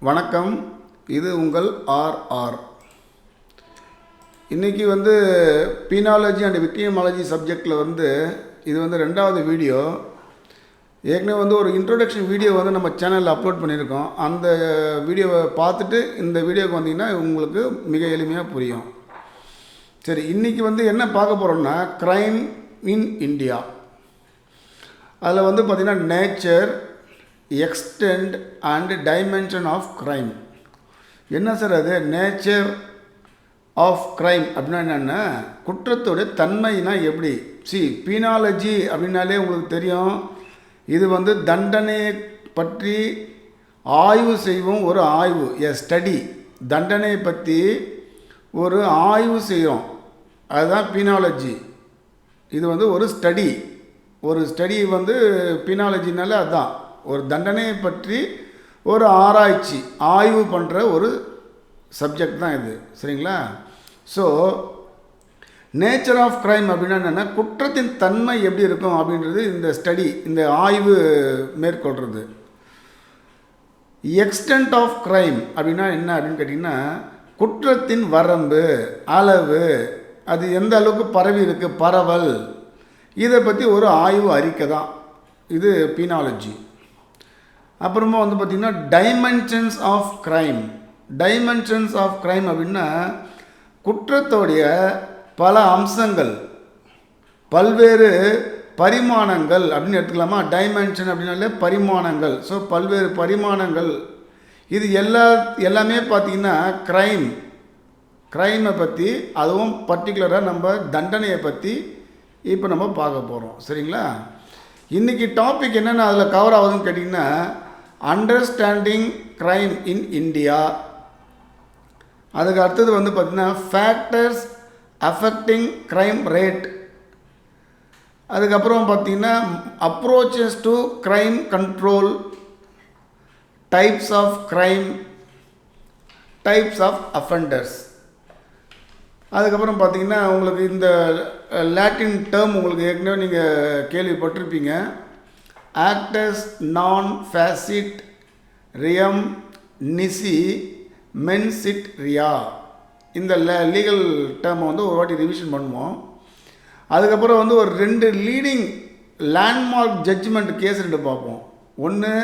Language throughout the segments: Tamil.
வணக்கம். இது உங்கள் ஆர்ஆர். இன்றைக்கி பீனாலஜி அண்ட் விக்டிமாலஜி சப்ஜெக்டில் இது ரெண்டாவது வீடியோ. ஏற்கனவே ஒரு இன்ட்ரோடக்ஷன் வீடியோ நம்ம சேனலில் அப்லோட் பண்ணியிருக்கோம். அந்த வீடியோவை பார்த்துட்டு இந்த வீடியோவுக்கு வந்தீங்கன்னா உங்களுக்கு மிக எளிமையாக புரியும். சரி, இன்றைக்கி என்ன பார்க்க போகிறோம்னா க்ரைம் இன் இந்தியா. அதில் பார்த்திங்கன்னா nature, extent and dimension of crime. என்ன சார் அது நேச்சர் ஆஃப் க்ரைம் அப்படின்னா என்னென்னா குற்றத்தோடைய தன்மைனா எப்படி? பீனாலஜி அப்படின்னாலே உங்களுக்கு தெரியும். இது தண்டனையை பற்றி ஆய்வு செய்வோம். ஒரு ஆய்வு, ஸ்டடி. தண்டனையை பற்றி ஒரு ஆய்வு செய்கிறோம், அதுதான் பீனாலஜி. இது ஒரு ஸ்டடி. ஒரு ஸ்டடி பீனாலஜினால அதுதான் ஒரு தண்டனையை பற்றி ஒரு ஆராய்ச்சி, ஆய்வு பண்ணுற ஒரு சப்ஜெக்ட் தான் இது. சரிங்களா? ஸோ நேச்சர் ஆஃப் க்ரைம் அப்படின்னா என்னென்னா குற்றத்தின் தன்மை எப்படி இருக்கும் அப்படின்றது இந்த ஸ்டடி, இந்த ஆய்வு மேற்கொள்கிறது. எக்ஸ்டெண்ட் ஆஃப் க்ரைம் அப்படின்னா என்ன அப்படின்னு கேட்டிங்கன்னா குற்றத்தின் வரம்பு, அளவு, அது எந்த அளவுக்கு பரவி இருக்குது, பரவல், இதை பற்றி ஒரு ஆய்வு அறிக்கை தான் இது பீனாலஜி. அப்புறமா பார்த்திங்கன்னா dimensions of crime. Dimensions of crime அப்படின்னா குற்றத்தோடைய பல அம்சங்கள், பல்வேறு பரிமாணங்கள் அப்படின்னு எடுத்துக்கலாமா? டைமென்ஷன் அப்படின்னாலே பரிமாணங்கள். ஸோ பல்வேறு பரிமாணங்கள். இது எல்லாமே பார்த்திங்கன்னா க்ரைமை பற்றி, அதுவும் பர்டிகுலராக நம்ம தண்டனையை பற்றி இப்போ நம்ம பார்க்க போகிறோம். சரிங்களா? இன்றைக்கி டாபிக் என்னென்ன அதில் கவர் ஆகுதுன்னு கேட்டிங்கன்னா அண்டர்ஸ்டாண்டிங் க்ரைம் இன் இந்தியா. அதுக்கு அடுத்தது பார்த்திங்கன்னா ஃபேக்டர்ஸ் அஃபெக்டிங் க்ரைம் ரேட். அதுக்கப்புறம் பார்த்திங்கன்னா approaches to crime control, types of crime, types of offenders. அதுக்கப்புறம் பார்த்திங்கன்னா உங்களுக்கு இந்த லாட்டின் டேர்ம் உங்களுக்கு ஏற்கனவே நீங்கள் கேள்விப்பட்டிருப்பீங்க. ஆக்டஸ் நான் ஃபேசிட் ரியம் நிசி மென்சிட் ரியா. இந்த லீகல் டேர்மை ஒரு வாட்டி ரிவிஷன் பண்ணுவோம். அதுக்கப்புறம் ஒரு 2 லீடிங் லேண்ட்மார்க் ஜட்ஜ்மெண்ட் கேஸ் 2 பார்ப்போம். ஒன்று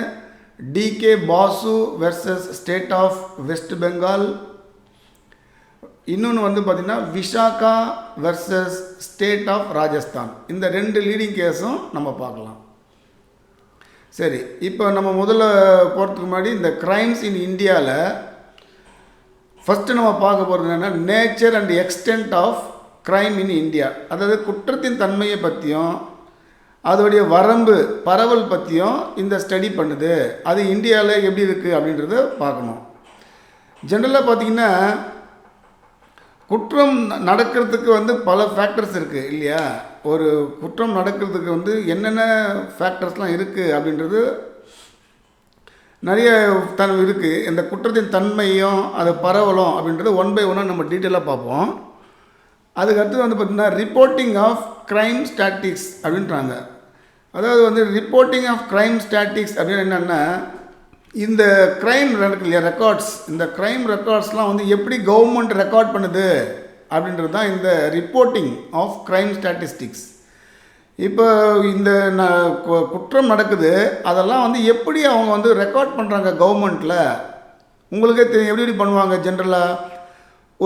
DK Basu versus state of West Bengal. இன்னொன்று பார்த்திங்கன்னா Vishaka versus state of Rajasthan. இந்த 2 லீடிங் கேஸும் நம்ம பார்க்கலாம். சரி, இப்போ நம்ம முதல்ல போகிறதுக்கு முன்னாடி இந்த க்ரைம்ஸ் இன் இந்தியாவில் ஃபஸ்ட்டு நம்ம பார்க்க போகிறது என்னென்னா nature and extent of crime in India. அதாவது குற்றத்தின் தன்மையை பற்றியும் அதோடைய வரம்பு, பரவல் பற்றியும் இந்த ஸ்டடி பண்ணுது. அது இந்தியாவில் எப்படி இருக்குது அப்படின்றத பார்க்கணும். ஜென்ரலாக பார்த்திங்கன்னா குற்றம் நடக்கிறதுக்கு பல ஃபேக்டர்ஸ் இருக்குது இல்லையா? ஒரு குற்றம் நடக்கிறதுக்கு என்னென்ன ஃபேக்டர்ஸ்லாம் இருக்குது அப்படின்றது நிறைய இருக்குது. இந்த குற்றத்தின் தன்மையும் அது பரவலும் அப்படின்றது 1 by 1 நம்ம டீட்டெயிலாக பார்ப்போம். அதுக்கடுத்து பார்த்திங்கன்னா ரிப்போர்ட்டிங் ஆஃப் க்ரைம் ஸ்டாட்டிக்ஸ் அப்படின்றாங்க. அதாவது ரிப்போர்ட்டிங் ஆஃப் க்ரைம் ஸ்டாட்டிக்ஸ் அப்படின்னு என்னென்னா இந்த க்ரைம் நடக்கு இல்லையா, ரெக்கார்ட்ஸ், இந்த க்ரைம் ரெக்கார்ட்ஸ்லாம் எப்படி கவர்மெண்ட் ரெக்கார்ட் பண்ணுது அப்படின்றது தான் இந்த ரிப்போர்ட்டிங் ஆஃப் க்ரைம் ஸ்டாட்டிஸ்டிக்ஸ். இப்போ இந்த குற்றம் நடக்குது, அதெல்லாம் எப்படி அவங்க ரெக்கார்ட் பண்ணுறாங்க கவர்மெண்ட்டில் உங்களுக்கே தெரியும். எப்படி பண்ணுவாங்க? ஜென்ரலாக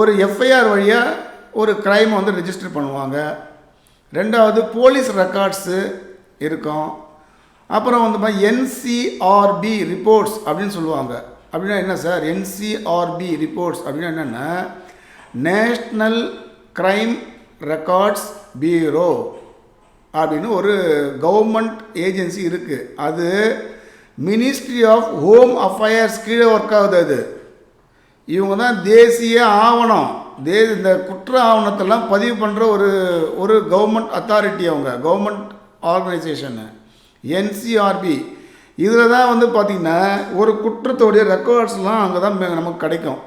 ஒரு எஃப்ஐஆர் வழியாக ஒரு க்ரைமை ரெஜிஸ்டர் பண்ணுவாங்க. ரெண்டாவது போலீஸ் ரெக்கார்ட்ஸு இருக்கும். அப்புறம் என்சிஆர்பி ரிப்போர்ட்ஸ் அப்படின்னு சொல்லுவாங்க. அப்படின்னா என்ன சார்? என்சிஆர்பி ரிப்போர்ட்ஸ் அப்படின்னா என்னென்னா நேஷ்னல் க்ரைம் ரெக்கார்ட்ஸ் பியூரோ அப்படின்னு ஒரு கவர்மெண்ட் ஏஜென்சி இருக்குது. அது மினிஸ்ட்ரி ஆஃப் ஹோம் அஃபேர்ஸ் கீழே ஒர்க் ஆகுது. அது இவங்க தான் தேசிய ஆவணம், இந்த குற்ற ஆவணத்தெல்லாம் பதிவு பண்ணுற ஒரு கவர்மெண்ட் அத்தாரிட்டி. அவங்க கவர்மெண்ட் ஆர்கனைசேஷனு என்சிஆர்பி. இதில் தான் பார்த்திங்கன்னா ஒரு குற்றத்தோடைய ரெக்கார்ட்ஸ்லாம் அங்கே தான் நமக்கு கிடைக்கும்.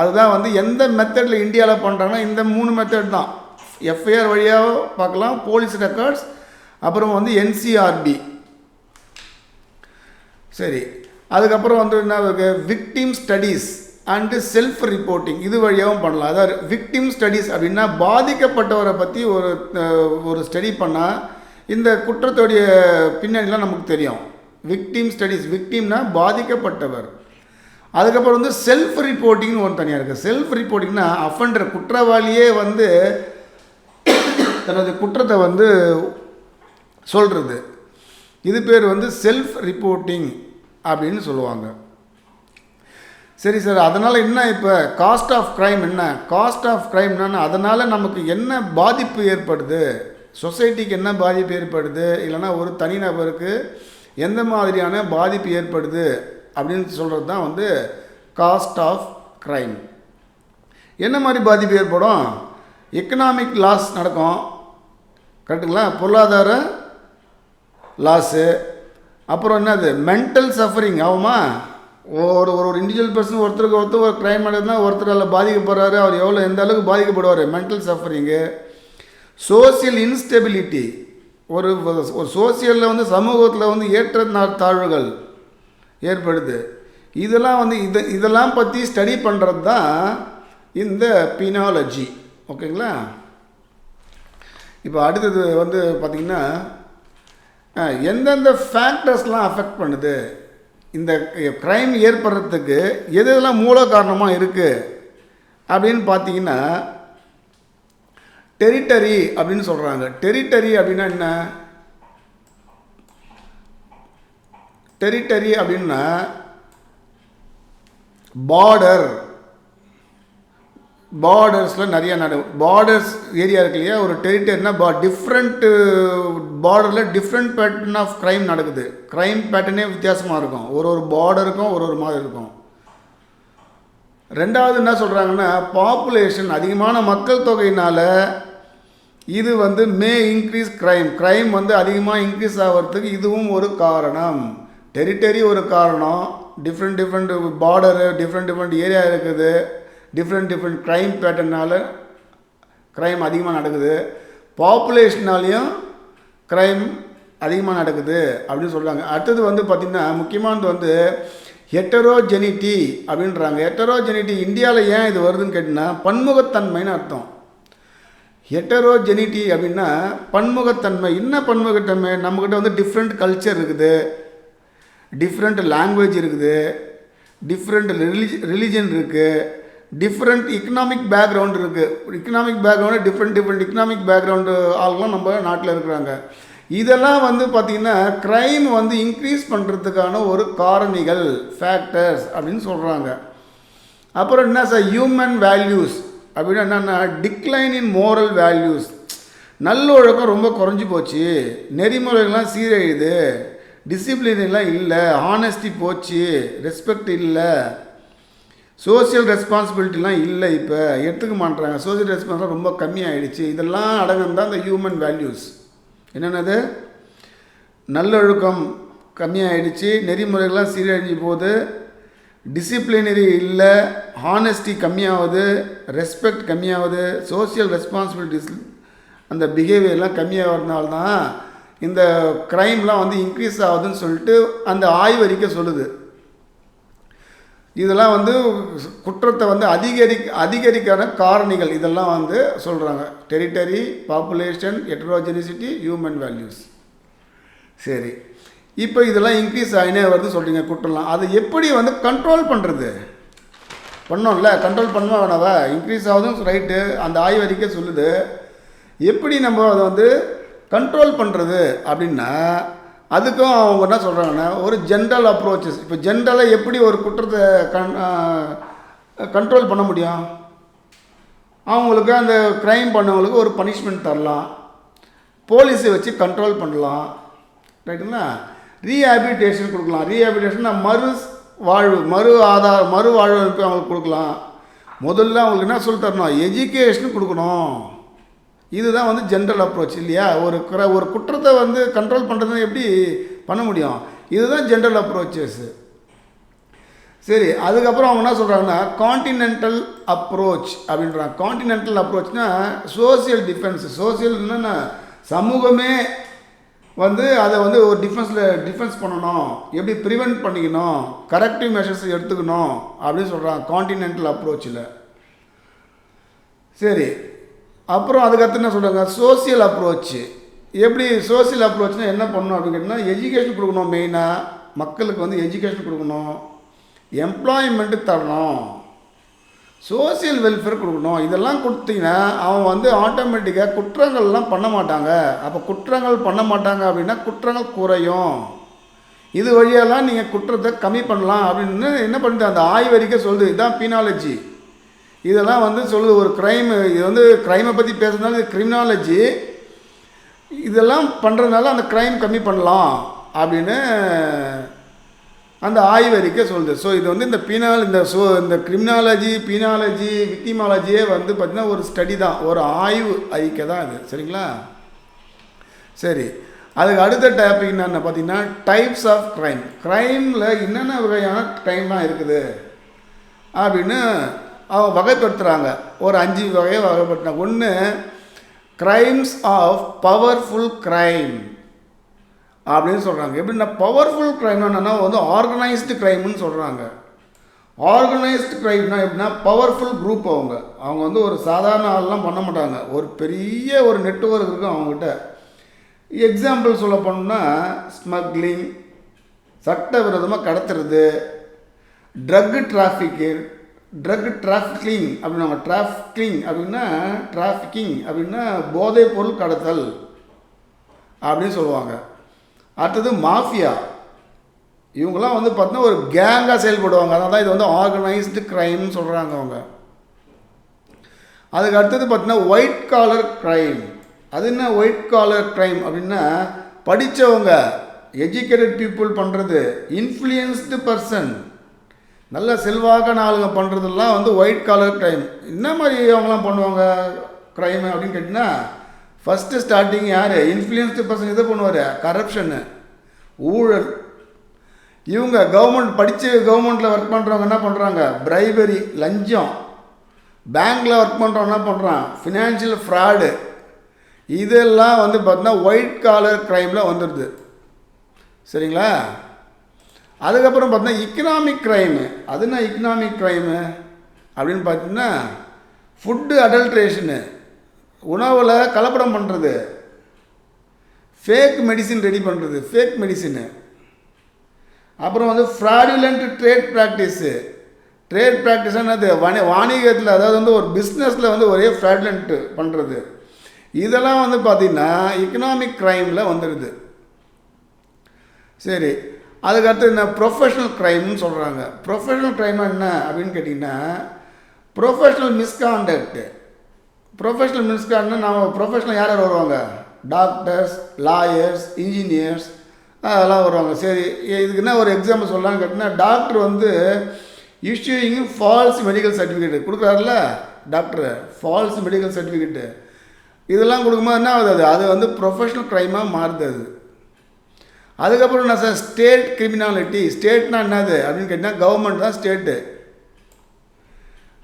அதுதான் எந்த மெத்தடில் இந்தியாவில் பண்ணுறாங்கன்னா இந்த 3 மெத்தட் தான். எஃப்ஐஆர் வழியாக பார்க்கலாம், போலீஸ் ரெக்கார்ட்ஸ், அப்புறம் என்சிஆர்பி. சரி, அதுக்கப்புறம் வந்து என்ன victim studies and self reporting இது வழியாகவும் பண்ணலாம். அதாவது விக்டிம் ஸ்டடீஸ் அப்படின்னா பாதிக்கப்பட்டவரை பற்றி ஒரு ஸ்டடி பண்ணால் இந்த குற்றத்துடைய பின்னணிலாம் நமக்கு தெரியும். விக்டிம் ஸ்டடீஸ், விக்டிம்னா பாதிக்கப்பட்டவர். அதுக்கப்புறம் வந்து செல்ஃப் ரிப்போர்ட்டிங்னு ஒன்று தனியாக இருக்குது. செல்ஃப் ரிப்போர்ட்டிங்னா அஃபண்டர், குற்றவாளியே வந்து தனது குற்றத்தை வந்து சொல்கிறது. இது பேர் வந்து செல்ஃப் ரிப்போர்ட்டிங் அப்படின்னு சொல்லுவாங்க. சரி சார், அதனால் என்ன இப்போ காஸ்ட் ஆஃப் க்ரைம் என்ன? காஸ்ட் ஆஃப் க்ரைம்னா அதனால் நமக்கு என்ன பாதிப்பு ஏற்படுது, சொசைட்டிக்கு என்ன பாதிப்பு ஏற்படுது, இல்லைனா ஒரு தனிநபருக்கு எந்த மாதிரியான பாதிப்பு ஏற்படுது அப்படின்னு சொல்கிறது தான் வந்து காஸ்ட் ஆஃப் க்ரைம். என்ன மாதிரி பாதிப்பு ஏற்படும்? எக்கனாமிக் லாஸ் நடக்கும், கரெக்டுங்களா? பொருளாதார லாஸு. அப்புறம் என்னது, மென்டல் சஃபரிங் ஆகுமா? ஒரு இண்டிவிஜுவல் பர்சன் ஒருத்தருக்கு ஒரு க்ரைம் நடக்குதுன்னா ஒருத்தர் அதில் பாதிக்கப்படுறாரு, அவர் எவ்வளோ எந்த அளவுக்கு பாதிக்கப்படுவார், மென்டல் சஃபரிங்கு. சோசியல் இன்ஸ்டெபிலிட்டி, ஒரு சோசியலில் வந்து சமூகத்தில் வந்து ஏற்ற தாழ்வுகள் ஏற்படுது. இதெல்லாம் வந்து இதெல்லாம் பற்றி ஸ்டடி பண்ணுறது தான் இந்த பினாலஜி. ஓகேங்களா? இப்போ அடுத்தது வந்து பார்த்திங்கன்னா எந்தெந்த ஃபேக்டர்ஸ்லாம் அஃபெக்ட் பண்ணுது, இந்த க்ரைம் ஏற்படுறதுக்கு எதெல்லாம் மூல காரணமாக இருக்குது அப்படின்னு பார்த்தீங்கன்னா டெரிட்டரி அப்படின்னு சொல்கிறாங்க. டெரிட்டரி அப்படின்னா என்ன? டெரிட்டரி அப்படின்னா பார்டர்ஸில் நிறைய பார்டர்ஸ் ஏரியா இருக்கு இல்லையா? ஒரு டெரிட்டரினா டிஃப்ரெண்ட்டு பார்டரில் டிஃப்ரெண்ட் பேட்டர்ன் ஆஃப் க்ரைம் நடக்குது. க்ரைம் பேட்டர்னே வித்தியாசமாக இருக்கும், ஒரு பார்டருக்கும் ஒரு மாதிரி இருக்கும். ரெண்டாவது என்ன சொல்கிறாங்கன்னா பாப்புலேஷன், அதிகமான மக்கள் தொகையினால் இது வந்து மே இன்க்ரீஸ் க்ரைம் வந்து அதிகமாக இன்க்ரீஸ் ஆகிறதுக்கு இதுவும் ஒரு காரணம். டெரிட்டரி ஒரு காரணம், டிஃப்ரெண்ட் பார்டரு, டிஃப்ரெண்ட் ஏரியா இருக்குது, டிஃப்ரெண்ட் க்ரைம் பேட்டர்னால் க்ரைம் அதிகமாக நடக்குது. பாப்புலேஷனாலேயும் க்ரைம் அதிகமாக நடக்குது அப்படின்னு சொல்கிறாங்க. அடுத்தது வந்து பார்த்திங்கன்னா முக்கியமானது வந்து ஹெட்டரோஜெனிட்டி அப்படின்றாங்க. ஹெட்டரோஜெனிட்டி இந்தியாவில் ஏன் இது வருதுன்னு கேட்டிங்கன்னா பன்முகத்தன்மைன்னு அர்த்தம். ஹெட்டரோஜெனிட்டி அப்படின்னா பன்முகத்தன்மை. என்ன பன்முகத்தன்மை? நம்மக்கிட்ட வந்து டிஃப்ரெண்ட் கல்ச்சர் இருக்குது, டிஃப்ரெண்ட் லாங்குவேஜ் இருக்குது, டிஃப்ரெண்ட் ரிலிஜன் இருக்குது, டிஃப்ரெண்ட் எக்கனாமிக் பேக்ரவுண்ட் இருக்குது. Economic background different economic background ஆளுங்களும் நம்ம நாட்டில் இருக்கிறாங்க. இதெல்லாம் வந்து பார்த்திங்கன்னா க்ரைம் வந்து இன்க்ரீஸ் பண்ணுறதுக்கான ஒரு காரணிகள், ஃபேக்டர்ஸ் அப்படின்னு சொல்கிறாங்க. அப்புறம் என்ன சார், ஹியூமன் வேல்யூஸ் அப்படின்னா என்னென்னா டிக்ளைன் இன் மோரல் வேல்யூஸ். நல்லொழுக்கம் ரொம்ப குறைஞ்சி போச்சு, நெறிமுறைகள்லாம் சீரழியுது, டிசிப்ளின்லாம் இல்லை, ஹானஸ்டி போச்சு, ரெஸ்பெக்ட் இல்லை, சோசியல் ரெஸ்பான்சிபிலிட்டிலாம் இல்லை, இப்போ எடுத்துக்க மாட்டாங்க, சோசியல் ரெஸ்பான்ஸ்லாம் ரொம்ப கம்மியாகிடுச்சு. இதெல்லாம் அடங்கம் தான் இந்த ஹியூமன் வேல்யூஸ். என்னென்னது? நல்லொழுக்கம் கம்மியாகிடுச்சு, நெறிமுறைகள்லாம் சீரழிஞ்சு போகுது, டிசிப்ளினரி இல்லை, ஹானஸ்டி கம்மியாகுது, ரெஸ்பெக்ட் கம்மியாகுது, சோசியல் ரெஸ்பான்சிபிலிட்டிஸ் அந்த பிஹேவியர்லாம் கம்மியாகிறதுனால தான் இந்த க்ரைம்லாம் வந்து இன்க்ரீஸ் ஆகுதுன்னு சொல்லிட்டு அந்த ஆய்வறிக்கை சொல்லுது. இதெல்லாம் வந்து குற்றத்தை வந்து அதிகரிக்கான காரணிகள் இதெல்லாம் வந்து சொல்கிறாங்க. Territory, population, heterogeneity, human values. சரி, இப்போ இதெல்லாம் இன்க்ரீஸ் ஆகினே வருது சொல்கிறீங்க குற்றம்லாம். அதை எப்படி வந்து கண்ட்ரோல் பண்ணுறது? பண்ணோம்ல, கண்ட்ரோல் பண்ணுமா வேணாவா? இன்க்ரீஸ் ஆகுதுன்னு ரைட்டு, அந்த ஆய்வறிக்கை சொல்லுது. எப்படி நம்ம அதை வந்து கண்ட்ரோல் பண்ணுறது அப்படின்னா அதுக்கும் அவங்க என்ன சொல்கிறாங்கன்னா ஒரு ஜென்ரல் அப்ரோச்சஸ். இப்போ ஜென்ரலாக எப்படி ஒரு குற்றத்தை கண்ட்ரோல் பண்ண முடியும்? அவங்களுக்கு அந்த க்ரைம் பண்ணவங்களுக்கு ஒரு பனிஷ்மெண்ட் தரலாம், போலீஸை வச்சு கண்ட்ரோல் பண்ணலாம், ரைட்டுங்களா? ரீஹாபிலிட்டேஷன் கொடுக்கலாம். ரீஹாபிலிட்டேஷன் மறு வாழ்வு அவங்களுக்கு கொடுக்கலாம். முதல்ல அவங்களுக்கு என்ன சொல்லி தரணும்? எஜுகேஷன் கொடுக்கணும். இதுதான் வந்து ஜென்ரல் அப்ரோச் இல்லையா? ஒரு குற்றத்தை வந்து கண்ட்ரோல் பண்ணுறதுன்னு எப்படி பண்ண முடியும்? இதுதான் ஜென்ரல் அப்ரோச்சஸ். சரி, அதுக்கப்புறம் அவங்க என்ன சொல்கிறாங்கன்னா கான்டினென்டல் அப்ரோச் அப்படின்றாங்க. கான்டினென்டல் அப்ரோச்னா சோசியல் டிஃபென்ஸ். சோசியல் என்னென்னா சமூகமே வந்து அதை வந்து ஒரு டிஃபென்ஸ் பண்ணணும், எப்படி ப்ரிவெண்ட் பண்ணிக்கணும், கரெக்டிவ் மெஷர்ஸ் எடுத்துக்கணும் அப்படின்னு சொல்கிறாங்க கான்டினென்டல் அப்ரோச்சில். சரி, அப்புறம் அதுக்கடுத்து என்ன சொல்கிறாங்க, சோசியல் அப்ரோச்சு. எப்படி சோசியல் அப்ரோச்னால் என்ன பண்ணணும் அப்படின்னு கேட்டிங்கன்னா, எஜுகேஷன் கொடுக்கணும். மெயினாக மக்களுக்கு வந்து எஜுகேஷன் கொடுக்கணும், எம்ப்ளாய்மெண்ட்டு தரணும், சோசியல் வெல்ஃபேர் கொடுக்கணும். இதெல்லாம் கொடுத்தீங்கன்னா அவன் வந்து ஆட்டோமேட்டிக்காக குற்றங்கள்லாம் பண்ண மாட்டாங்க. அப்போ குற்றங்கள் பண்ண மாட்டாங்க அப்படின்னா குற்றங்கள் குறையும். இது வழியெல்லாம் நீங்கள் குற்றத்தை கம்மி பண்ணலாம் அப்படின்னு என்ன பண்ணுது அந்த ஆய்வறிக்கை சொல்லுது. இதுதான் பீனாலஜி. இதெல்லாம் வந்து சொல்லுது ஒரு க்ரைம். இது வந்து க்ரைமை பற்றி பேசுறதுனால இது கிரிமினாலஜி. இதெல்லாம் பண்ணுறதுனால அந்த க்ரைம் கம்மி பண்ணலாம் அப்படின்னு அந்த ஆய்வறிக்கை சொல்லுது. ஸோ இது வந்து இந்த இந்த கிரிமினாலஜி, பீனாலஜி, விக்டிமாலஜியே வந்து பார்த்திங்கன்னா ஒரு ஸ்டடி தான், ஒரு ஆய்வு அறிக்கை தான் இது. சரிங்களா? சரி, அதுக்கு அடுத்த டாபிக் என்னென்ன பார்த்தீங்கன்னா டைப்ஸ் ஆஃப் க்ரைம். க்ரைமில் என்னென்ன வகையான க்ரைம்லாம் இருக்குது அப்படின்னு அவங்க வகைப்படுத்துகிறாங்க. ஒரு 5 வகையை வகைப்படுத்துகிறாங்க. ஒன்று, க்ரைம்ஸ் ஆஃப் பவர்ஃபுல் க்ரைம் அப்படின்னு சொல்கிறாங்க. எப்படின்னா பவர்ஃபுல் க்ரைம்னா என்னென்னா வந்து ஆர்கனைஸ்டு க்ரைம்னு சொல்கிறாங்க. ஆர்கனைஸ்டு க்ரைம்னா எப்படின்னா பவர்ஃபுல் குரூப். அவங்க வந்து ஒரு சாதாரண ஆள்லாம் பண்ண மாட்டாங்க, ஒரு பெரிய ஒரு நெட்வொர்க் இருக்கும் அவங்ககிட்ட. எக்ஸாம்பிள் சொல்ல போனோம்னா ஸ்மக்லிங், சட்டவிரோதமாக கடத்துறது, ட்ரக் டிராஃபிக்கிங் அப்படின்னா டிராஃபிக்கிங் அப்படின்னா போதைப் பொருள் கடத்தல் அப்படின்னு சொல்லுவாங்க. அடுத்தது மாஃபியா. இவங்களாம் வந்து பார்த்தீங்கன்னா ஒரு கேங்காக செயல்படுவாங்க. அதனால தான் இது வந்து ஆர்கனைஸ்டு க்ரைம்னு சொல்கிறாங்க அவங்க. அதுக்கு அடுத்தது பார்த்தீங்கன்னா ஒயிட் காலர் க்ரைம். அது என்ன ஒயிட் காலர் க்ரைம் அப்படின்னா படித்தவங்க, எஜுகேட்டட் பீப்புள் பண்ணுறது, இன்ஃப்ளூயன்ஸ்டு பர்சன், நல்ல செல்வாக்கான ஆளுங்க பண்ணுறதெல்லாம் வந்து ஒயிட் காலர் க்ரைம். என்ன மாதிரி அவங்களாம் பண்ணுவாங்க க்ரைம் அப்படின்னு கேட்டிங்கன்னா, ஃபஸ்ட்டு ஸ்டார்டிங் யார், இன்ஃப்ளூயன்ஸ்டு பர்சன் இதை பண்ணுவார், கரப்ஷனு, ஊழல். இவங்க கவர்மெண்ட்டில் ஒர்க் பண்ணுறவங்க என்ன பண்ணுறாங்க, பிரைபரி, லஞ்சம். பேங்க்கில் ஒர்க் பண்ணுறவங்க என்ன பண்ணுறான், ஃபினான்ஷியல் ஃப்ராடு. இதெல்லாம் வந்து பார்த்தீங்கன்னா ஒயிட் காலர் க்ரைமில் வந்துடுது. சரிங்களா? அதுக்கப்புறம் பார்த்தீங்கன்னா இக்கனாமிக் க்ரைமு. அதுனா இக்கனாமிக் க்ரைமு அப்படின்னு பார்த்தீங்கன்னா ஃபுட்டு அடல்ட்ரேஷனு, உணவில் கலப்படம் பண்ணுறது, ஃபேக் மெடிசின் ரெடி பண்ணுறது, ஃபேக் மெடிசினு. அப்புறம் வந்து fraudulent trade practice. Trade practice என்னது, வாணிகத்தில், அதாவது வந்து ஒரு பிஸ்னஸில் வந்து ஒரே ஃப்ராடுலண்ட்டு பண்ணுறது. இதெல்லாம் வந்து பார்த்திங்கன்னா இக்கனாமிக் க்ரைமில் வந்துடுது. சரி, அதுக்கடுத்து என்ன ப்ரொஃபஷ்னல் க்ரைம்னு சொல்கிறாங்க. ப்ரொஃபஷ்னல் க்ரைம் என்ன அப்படின்னு கேட்டிங்கன்னா ப்ரொஃபஷ்னல் மிஸ்காண்டக்ட். ப்ரொஃபஷ்னல் மிஸ்காண்டக்ட்னா நம்ம ப்ரொஃபஷ்னல் யார் வருவாங்க, டாக்டர்ஸ், லாயர்ஸ், இன்ஜினியர்ஸ் அதெல்லாம் வருவாங்க. சரி, இதுக்கு என்ன ஒரு எக்ஸாம்பிள் சொல்லலாம்னு கேட்டிங்கன்னா டாக்டர் வந்து இஷ்யூயிங் ஃபால்ஸ் மெடிக்கல் சர்டிஃபிகேட் கொடுக்குறாருல டாக்டர், ஃபால்ஸ் மெடிக்கல் சர்டிஃபிகேட்டு இதெல்லாம் கொடுக்கும்போது என்ன ஆகுது, அது வந்து ப்ரொஃபஷ்னல் க்ரைமாக மாறுது. அதுக்கப்புறம் என்ன சார், ஸ்டேட் கிரிமினாலிட்டி. ஸ்டேட்னா என்னது அப்படின்னு கேட்டிங்கன்னா கவர்மெண்ட் தான் ஸ்டேட்டு.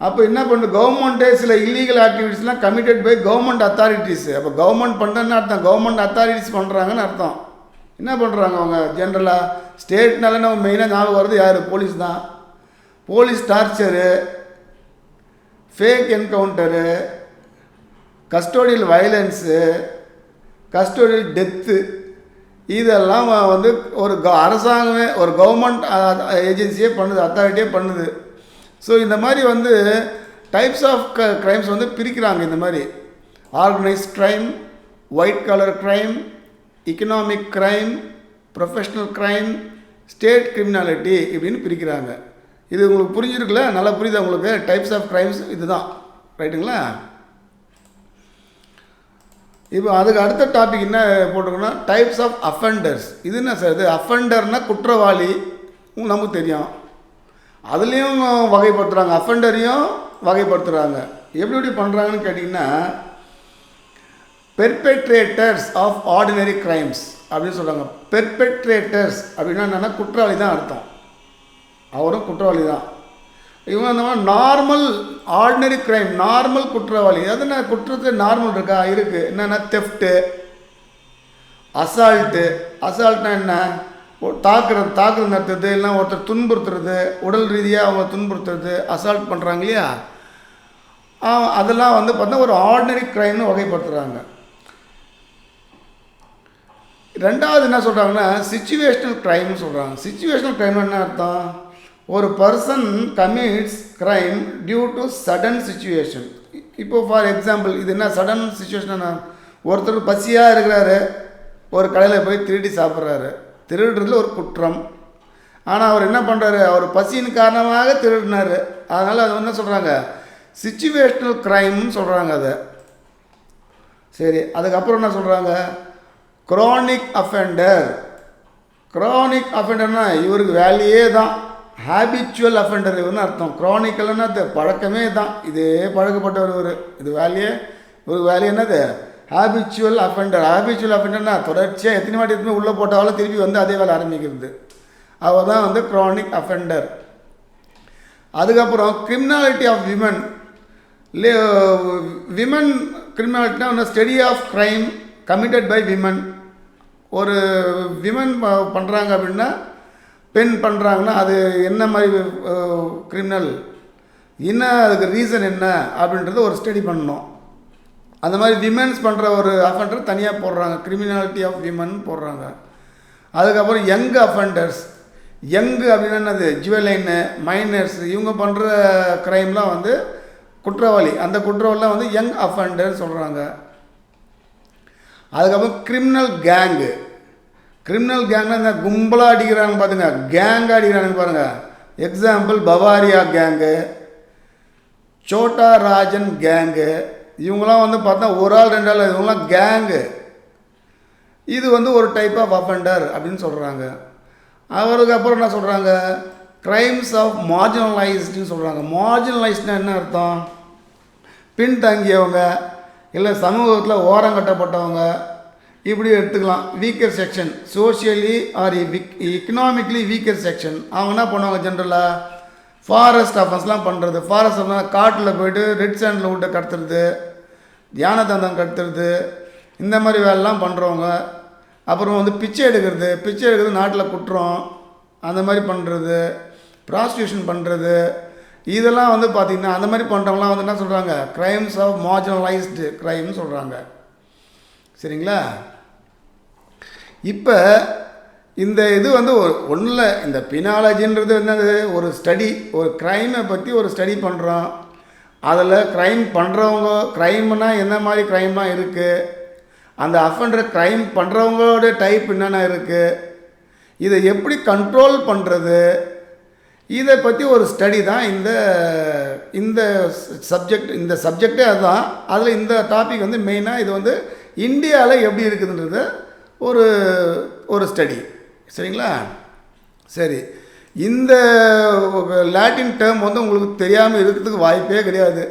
அப்போ என்ன பண்ணுது, கவர்மெண்ட்டே சில இல்லீகல் ஆக்டிவிட்டீஸ்லாம் கமிட்டட் பை கவர்மெண்ட் அத்தாரிட்டிஸ். அப்போ கவர்மெண்ட் பண்ணுறதுன்னு அர்த்தம், கவர்மெண்ட் அத்தாரிட்டிஸ் பண்ணுறாங்கன்னு அர்த்தம். என்ன பண்ணுறாங்க அவங்க ஜென்ரலாக, ஸ்டேட்னால நம்ம மெயினாக ஞாபகம் வருது யார், போலீஸ் தான். Police torture, fake encounter, custodial violence, custodial death, இதெல்லாம் வந்து ஒரு அரசாங்கமே, ஒரு கவர்மெண்ட் ஏஜென்சியே பண்ணுது, அத்தாரிட்டியே பண்ணுது. ஸோ இந்த மாதிரி வந்து டைப்ஸ் ஆஃப் க்ரைம்ஸ் வந்து பிரிக்கிறாங்க. இந்த மாதிரி organised crime, white colour crime, economic crime, professional crime, state criminality இப்படின்னு பிரிக்கிறாங்க. இது உங்களுக்கு புரிஞ்சிருக்குல்ல, நல்லா புரியுது உங்களுக்கு. டைப்ஸ் ஆஃப் க்ரைம்ஸ் இதுதான், ரைட்டுங்களா? இப்போ அதுக்கு அடுத்த டாபிக் என்ன போட்டிருக்கோன்னா டைப்ஸ் ஆஃப் அஃபெண்டர்ஸ். இது என்ன சார், இது அஃபெண்டர்னால் குற்றவாளி, நமக்கு தெரியும். அதுலேயும் வகைப்படுத்துகிறாங்க, அஃபெண்டரையும் வகைப்படுத்துகிறாங்க. எப்படி பண்ணுறாங்கன்னு கேட்டிங்கன்னா பெர்பெட்ரேட்டர்ஸ் ஆஃப் ஆர்டினரி க்ரைம்ஸ் அப்படின்னு சொல்கிறாங்க. பெர்பெட்ரேட்டர்ஸ் அப்படின்னா என்னென்னா குற்றவாளி தான் அர்த்தம், அவரும் குற்றவாளி தான். இவங்க அந்த மாதிரி நார்மல் ஆர்டினரி க்ரைம், நார்மல் குற்றவாளி. அது என்ன குற்றத்தில் நார்மல் இருக்கா, இருக்குது. என்னென்னா தெஃப்ட்டு, அசால்ட்னா என்ன? தாக்குறது நடத்துறது, இல்லைனா ஒருத்தர் துன்புறுத்துறது, உடல் ரீதியாக அவங்க துன்புறுத்துறது, அசால்ட் பண்ணுறாங்க இல்லையா, அதெல்லாம் வந்து பார்த்தீங்கன்னா ஒரு ஆர்டினரி க்ரைம்னு வகைப்படுத்துகிறாங்க. ரெண்டாவது என்ன சொல்கிறாங்கன்னா சிச்சுவேஷ்னல் க்ரைம்னு சொல்கிறாங்க. சிச்சுவேஷ்னல் க்ரைம் என்ன அர்த்தம்? ஒரு person commits crime due to sudden situation. இப்போது ஃபார் எக்ஸாம்பிள் இது என்ன சடன் சிச்சுவேஷன்? ஒருத்தர் பசியாக இருக்கிறாரு, ஒரு கடையில் போய் திருடி சாப்பிட்றாரு. திருடுறதுல ஒரு குற்றம். ஆனால் அவர் என்ன பண்ணுறாரு? அவர் பசியின் காரணமாக திருடினார். அதனால் அது என்ன சொல்கிறாங்க? சிச்சுவேஷ்னல் க்ரைம்னு சொல்கிறாங்க அதை. சரி, அதுக்கப்புறம் என்ன சொல்கிறாங்க? Chronic offender. க்ரானிக் அஃபெண்டர்னா இவருக்கு வேலையே தான். ஹேபிச்சுவல் அஃபெண்டர் இவருன்னு அர்த்தம். க்ரானிக்கல்னா அது பழக்கமே தான், இதே பழக்கப்பட்டவர் இவர். இது இவருக்கு வேலையே என்னது? Habitual offender. ஹேபிச்சுவல் அஃபெண்டர்னா தொடர்ச்சியாக எத்தனை வாட்டி எத்தனை உள்ளே போட்டாலும் திருப்பி வந்து அதே வேலை ஆரம்பிக்கிறது. அவர் தான் வந்து க்ரானிக் அஃபெண்டர். அதுக்கப்புறம் கிரிமினாலிட்டி ஆஃப் விமன். விமன் கிரிமினாலிட்டினா ஒன்று study of crime committed by women. ஒரு விமன் பண்ணுறாங்க அப்படின்னா, பெண் பண்ணுறாங்கன்னா அது என்ன மாதிரி கிரிமினல், என்ன அதுக்கு ரீசன் என்ன அப்படின்றது ஒரு ஸ்டடி பண்ணணும். அந்த மாதிரி விமென்ஸ் பண்ணுற ஒரு அஃபெண்டர் தனியாக போடுறாங்க, கிரிமினாலிட்டி ஆஃப் விமன் போடுறாங்க. அதுக்கப்புறம் யங் அஃபெண்டர்ஸ். யங்கு அப்படின்னா என்னது? ஜுவலைனு, மைனர்ஸ், இவங்க பண்ணுற க்ரைம்லாம் வந்து குற்றவாளி. அந்த குற்றவாளிலாம் வந்து யங் அஃபெண்டர் சொல்கிறாங்க. அதுக்கப்புறம் கிரிமினல் கேங்கு. கிரிமினல் கேங்னா இந்த கும்பலாக அடிக்கிறாங்க பார்த்துங்க, கேங்காக அடிக்கிறாங்க பாருங்கள். Example Bawaria gang, Chhota Rajan gang. இவங்களாம் வந்து பார்த்தா ஒரு ஆள் ரெண்டு ஆள், இவங்களாம் கேங்கு. இது வந்து ஒரு டைப் ஆஃப் அஃபெண்டர் அப்படின்னு சொல்கிறாங்க. அவருக்கு அப்புறம் என்ன சொல்கிறாங்க? க்ரைம்ஸ் ஆஃப் மார்ஜினலைஸ்டுன்னு சொல்கிறாங்க. மார்ஜினலைஸ்ட்னா என்ன அர்த்தம்? பின்தங்கியவங்க, இல்லை சமூகத்தில் ஓரங்கட்டப்பட்டவங்க, இப்படி எடுத்துக்கலாம். Weaker section, socially or economically weaker section. அவங்க என்ன பண்ணுவாங்க? ஜென்ரலாக ஃபாரஸ்ட் அஃபென்ஸ்லாம் பண்ணுறது. ஃபாரஸ்ட் அஃபென்ஸ் காட்டில் போய்ட்டு ரெட் சாண்டில் விட்டு கடத்துறது, யானை தந்தம் கடத்துறது, இந்த மாதிரி வேலைலாம் பண்ணுறவங்க. அப்புறம் வந்து பிச்சை எடுக்கிறது நாட்டில் குற்றம், அந்த மாதிரி பண்ணுறது, ப்ராஸ்டியூஷன் பண்ணுறது, இதெல்லாம் வந்து பார்த்திங்கன்னா அந்த மாதிரி பண்ணுறவங்களாம் வந்து என்ன சொல்கிறாங்க? க்ரைம்ஸ் ஆஃப் மார்ஜினலைஸ்டு க்ரைம்னு சொல்கிறாங்க. சரிங்களா? இப்போ இந்த இது வந்து ஒன்றில் இந்த பினாலஜின்றது என்னது? ஒரு ஸ்டடி, ஒரு க்ரைமை பற்றி ஒரு ஸ்டடி பண்ணுறோம். அதில் க்ரைம் பண்ணுறவங்க, க்ரைம்னா என்ன மாதிரி க்ரைம்லாம் இருக்குது, அந்த அஃபெண்டர் க்ரைம் பண்ணுறவங்களோட டைப் என்னென்ன இருக்குது, இதை எப்படி கண்ட்ரோல் பண்ணுறது, இதை பற்றி ஒரு ஸ்டடி தான் இந்த சப்ஜெக்ட். இந்த சப்ஜெக்டே அதுதான். அதில் இந்த டாபிக் வந்து மெயினாக இது வந்து இந்தியாவில் எப்படி இருக்குதுன்றது ஒரு ஸ்டடி. சரிங்களா? சரி, இந்த லாட்டின் டேர்ம் வந்து உங்களுக்கு தெரியாமல் இருக்கிறதுக்கு வாய்ப்பே கிடையாது.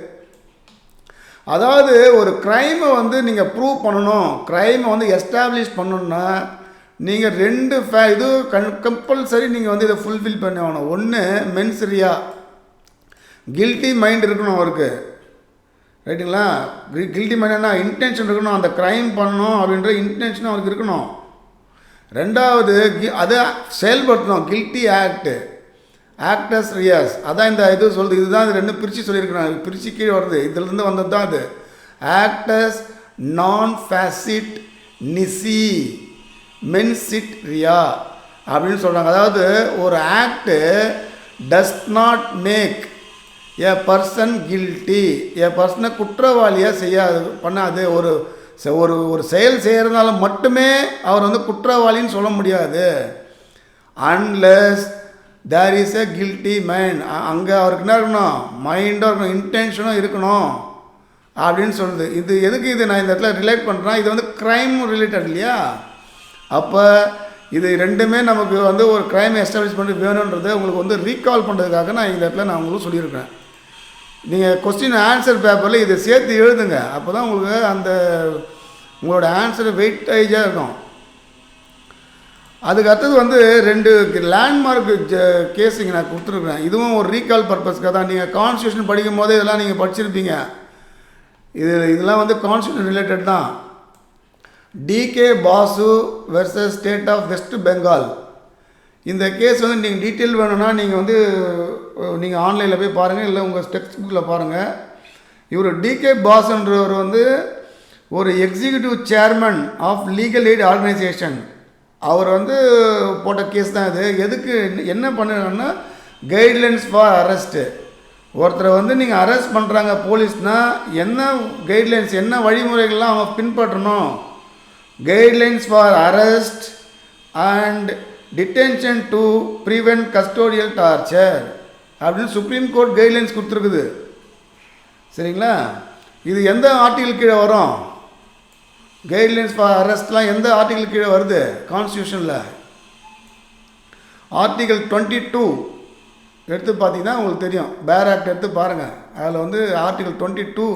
அதாவது ஒரு க்ரைமை வந்து நீங்கள் ப்ரூவ் பண்ணணும், க்ரைமை வந்து எஸ்டாப்ளிஷ் பண்ணணுன்னா நீங்கள் ரெண்டு இது கம்பல்சரி நீங்கள் வந்து இதை ஃபுல்ஃபில் பண்ணி ஆகணும். ஒன்று மென்சரியா, கில்ட்டி மைண்ட் இருக்கணும் அவருக்கு. ரைட்டுங்களா? கில்ட்டி மைண்ட்னா இன்டென்ஷன் இருக்கணும், அந்த க்ரைம் பண்ணணும் அப்படின்ற இன்டென்ஷன் அவருக்கு இருக்கணும். ரெண்டாவது அதை செயல்படுத்தணும், கில்ட்டி ஆக்டஸ் ரியாஸ். அதான் இந்த இது சொல்லுது. இதுதான் இது ரெண்டு பிரித்து சொல்லியிருக்கிறாங்க. பிரித்து கீழே வருது, இதுலேருந்து வந்தது தான் அது. ஆக்டஸ் நான் ஃபேசிட் நிசி மென்சிட் ரியா அப்படின்னு சொல்கிறாங்க. அதாவது ஒரு act does not make a person guilty, a பர்சனை குற்றவாளியாக பண்ணாது. ஒரு செயல் செய்கிறதுனால மட்டுமே அவர் வந்து குற்றவாளின்னு சொல்ல முடியாது. Unless there is a guilty mind. அங்கே அவருக்கு என்ன இருக்கணும்? மைண்டும் இருக்கணும், இன்டென்ஷனும் இருக்கணும் அப்படின்னு சொல்லுது. இது எதுக்கு இது நான் இந்த இடத்துல ரிலேட் பண்ணுறேன்? இது வந்து க்ரைம் ரிலேட்டட் இல்லையா? அப்போ இது ரெண்டுமே நமக்கு வந்து ஒரு க்ரைம் எஸ்டாப்ளிஷ் பண்ணி வேணுன்றது உங்களுக்கு வந்து ரீகால் பண்ணுறதுக்காக நான் இந்த இடத்துல நான் உங்களுக்கு சொல்லியிருக்கேன். நீங்கள் கொஸ்டின் ஆன்சர் பேப்பரில் இதை சேர்த்து எழுதுங்க. அப்போ தான் உங்களுக்கு உங்களோட ஆன்சர் வெயிட்டேஜாக இருக்கும். அதுக்கு அடுத்தது வந்து ரெண்டு லேண்ட்மார்க் கேஸுங்க நான் கொடுத்துருக்குறேன். இதுவும் ஒரு ரீகால் பர்பஸ்க்காக தான். நீங்கள் கான்ஸ்டியூஷன் படிக்கும் போதே இதெல்லாம் நீங்கள் படிச்சிருப்பீங்க. இதெல்லாம் வந்து கான்ஸ்டியூஷன் ரிலேட்டட் தான். DK Basu versus state of West Bengal. இந்த கேஸ் வந்து நீங்கள் டீட்டெயில் வேணும்னா நீங்கள் ஆன்லைனில் போய் பாருங்கள், இல்லை உங்கள் டெக்ஸ்ட் புக்கில் பாருங்கள். இவர் டிகே பாசுன்றவர் வந்து ஒரு executive chairman of legal aid organisation. அவர் வந்து போட்ட கேஸ் தான் இது. எதுக்கு என்ன பண்ணுறாங்கன்னா, கைட்லைன்ஸ் ஃபார் அரெஸ்ட்டு. ஒருத்தரை வந்து நீங்கள் அரெஸ்ட் பண்ணுறாங்க போலீஸ்னால் என்ன கைட்லைன்ஸ், என்ன வழிமுறைகள்லாம் அவங்க பின்பற்றணும், guidelines for arrest and detention to prevent custodial torture அப்படின்னு சுப்ரீம் கோர்ட் கைட்லைன்ஸ் கொடுத்துருக்குது. சரிங்களா? இது எந்த ஆர்டிகிள் கீழே வரும்? கைட்லைன்ஸ் ஃபார் அரெஸ்ட்லாம் எந்த ஆர்டிகிள் கீழே வருது? கான்ஸ்டியூஷனில் ஆர்டிகிள் 22 எடுத்து பார்த்தீங்கன்னா உங்களுக்கு தெரியும். பேர் ஆக்ட் எடுத்து பாருங்கள். அதில் வந்து ஆர்டிகிள் 22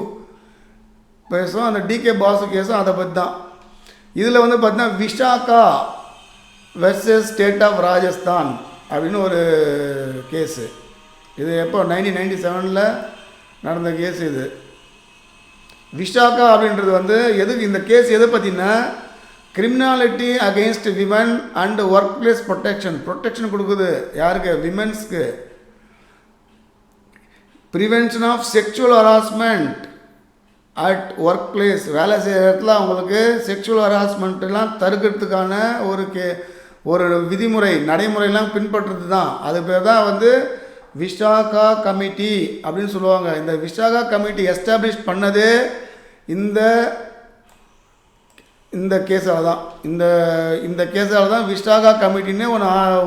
பேசும். அந்த டிகே பாசு கேஸும் அதை பற்றி தான். இதில் வந்து பார்த்தீங்கன்னா Vishaka versus state of Rajasthan அப்படின்னு ஒரு கேஸு. இது எப்போ 1997 நடந்த கேஸ் இது. விஷாகா அப்படின்றது வந்து எதுக்கு இந்த கேஸ் எதை பற்றினா, criminality against women and work place protection கொடுக்குது. யாருக்கு? விமென்ஸ்க்கு. Prevention of sexual harassment at work place, வேலை செய்கிற இடத்துல அவங்களுக்கு செக்ஷுவல் ஹராஸ்மெண்ட்லாம் தடுக்கிறதுக்கான ஒரு விதிமுறை நடைமுறையெல்லாம் பின்பற்றுறது தான். அது பேர் தான் வந்து விஷாகா கமிட்டி அப்படின்னு சொல்லுவாங்க. இந்த விஷாகா கமிட்டி எஸ்டாப்ளிஷ் பண்ணதே இந்த கேஸால் தான். இந்த கேஸால் தான் விஷாகா கமிட்டின்னு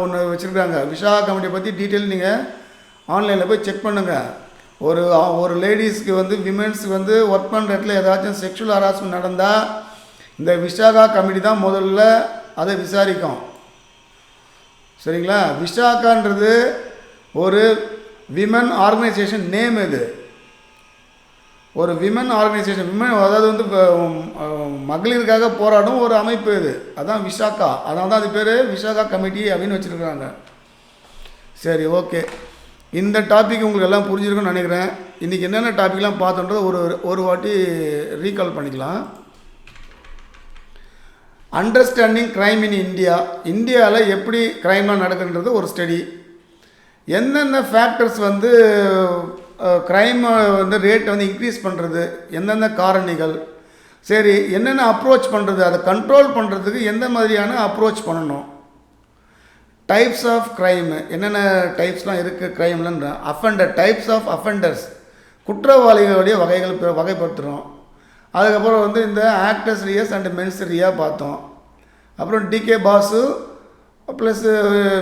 ஒன்று வச்சுருக்காங்க. விஷாகா கமிட்டியை பற்றி டீட்டெயில் நீங்கள் ஆன்லைனில் போய் செக் பண்ணுங்கள். ஒரு லேடிஸ்க்கு வந்து விமென்ஸுக்கு வந்து ஒர்க் பண்ணுற இடத்துல ஏதாச்சும் செக்ஷுவல் ஹராஸ்மெண்ட் நடந்தால் இந்த விஷாகா கமிட்டி தான் முதல்ல அதை விசாரிக்கும். சரிங்களா? விஷாகான்றது ஒரு விமன் ஆர்கனைசேஷன் நேம். இது ஒரு விமன் ஆர்கனைசேஷன், அதாவது வந்து மகளிருக்காக போராடும் ஒரு அமைப்பு இது. அதான் விஷாகா. அதனால தான் அது பேர் விஷாகா கமிட்டி அப்படின்னு வச்சுருக்காங்க. சரி, ஓகே. இந்த டாபிக் உங்களுக்கு எல்லாம் புரிஞ்சிருக்குன்னு நினைக்கிறேன். இன்றைக்கி என்னென்ன டாபிக்லாம் பார்த்தோன்றதை ஒரு வாட்டி ரீகால் பண்ணிக்கலாம். அண்டர்ஸ்டாண்டிங் க்ரைம் இன் இந்தியாவில் எப்படி க்ரைம்லாம் நடக்குன்றது ஒரு ஸ்டடி. எந்தெந்த ஃபேக்டர்ஸ் வந்து க்ரைம் வந்து ரேட் வந்து இன்க்ரீஸ் பண்ணுறது, எந்தெந்த காரணிகள், சரி என்னென்ன அப்ரோச் பண்ணுறது, அதை கண்ட்ரோல் பண்ணுறதுக்கு எந்த மாதிரியான அப்ரோச் பண்ணணும், டைப்ஸ் ஆஃப் க்ரைமு என்னென்ன டைப்ஸ்லாம் இருக்குது க்ரைம்லன்ற டைப்ஸ் ஆஃப் அஃபெண்டர்ஸ், குற்றவாளிகளுடைய வகைப்படுத்துகிறோம். அதுக்கப்புறம் வந்து இந்த actors reus and men's Riya பார்த்தோம். அப்புறம் டிகே பாசு ப்ளஸ்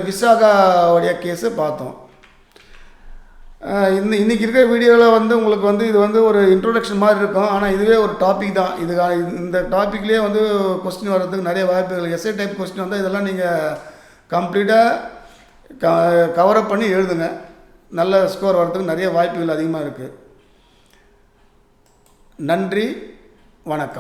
விஷாகாவுடைய கேஸு பார்த்தோம். இன்றைக்கி இருக்கிற வீடியோவில் வந்து உங்களுக்கு வந்து இது வந்து ஒரு இன்ட்ரோடக்ஷன் மாதிரி இருக்கும். ஆனால் இதுவே ஒரு டாபிக் தான். இந்த டாப்பிக்லேயே வந்து கொஸ்டின் வர்றதுக்கு நிறைய வாய்ப்புகள். எஸ்ஏ டைப் கொஸ்டின் வந்தால் இதெல்லாம் நீங்கள் கம்ப்ளீட்டாக கவரப் பண்ணி எழுதுங்க. நல்ல ஸ்கோர் வர்றதுக்கு நிறைய வாய்ப்புகள் அதிகமாக இருக்குது. நன்றி, வணக்கம்.